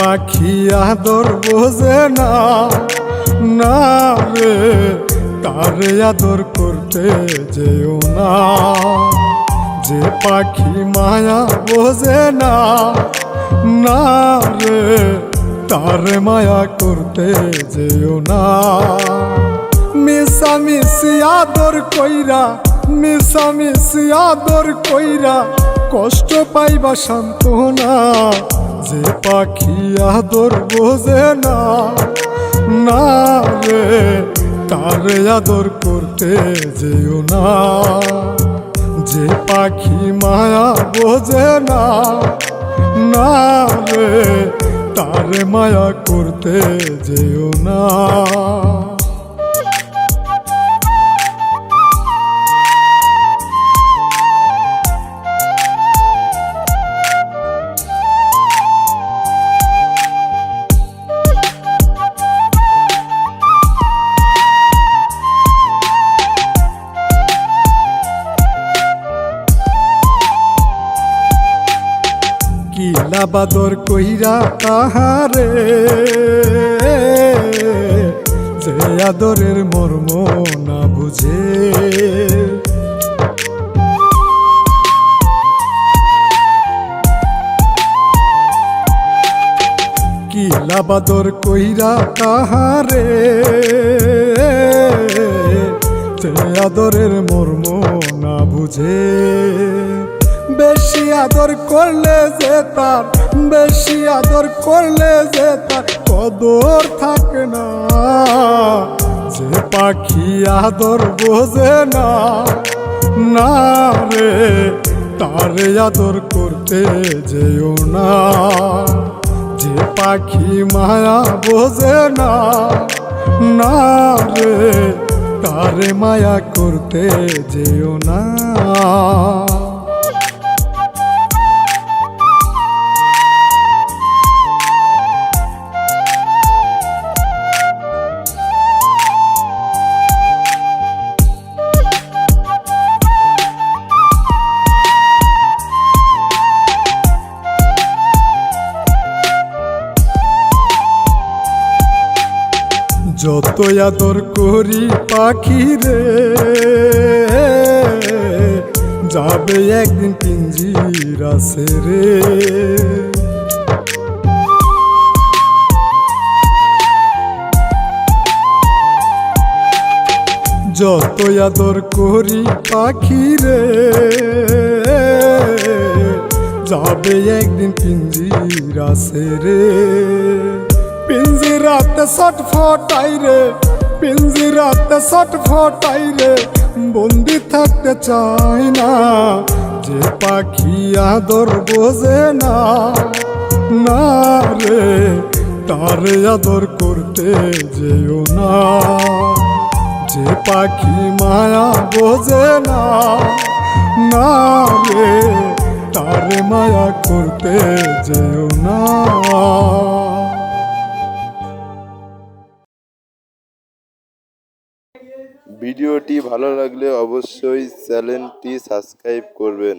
পাখি আদর বোঝে না, না রে তারে আদর করতে যেও না। যে পাখি মায়া বোঝে না, না রে তারে মায়া করতে যেও না। মিশামিশি আদর কইরা, মিশামিশি আদর কইরা কষ্ট পাইবা সান্ত্বনা। যে পাখি আদর বোঝে না, না রে তারে আদর করতে যেও না। যে পাখি মায়া বোঝে না, না রে তারে মায়া করতে যেও না। কিলা বাদর কইরা তাহারে, যে আদরের মর্ম না বুঝে। কিলা বাদর কইরা তাহারে, যে আদরের মর্ম না বুঝে। বেশি আদর করলে যে তার, বেশি আদর করলে যে তার কদর থাকে না। যে পাখি আদর বোঝে না, না রে তারে আদর করতে যেও না। যে পাখি মায়া বোঝে না, না রে তারে মায়া করতে যেও না। যত আদর করি পাখি রে, যাবে একদিন পিঞ্জিরা ছেড়ে। যত আদর করি পাখি রে, যাবে একদিন পিঞ্জিরা ছেড়ে। পিঞ্জিরাতে ছটফটাই রে, পিঞ্জিরাতে ছটফটাই রে, বন্দি থাকতে চাই না। যে পাখি আদর বোঝে না, না রে তারে আদর করতে যেও না। যে পাখি মায়া বোঝে না, না রে তারে মায়া করতে যেও না। ভিডিওটি ভালো লাগলে অবশ্যই চ্যানেলটি সাবস্ক্রাইব করবেন।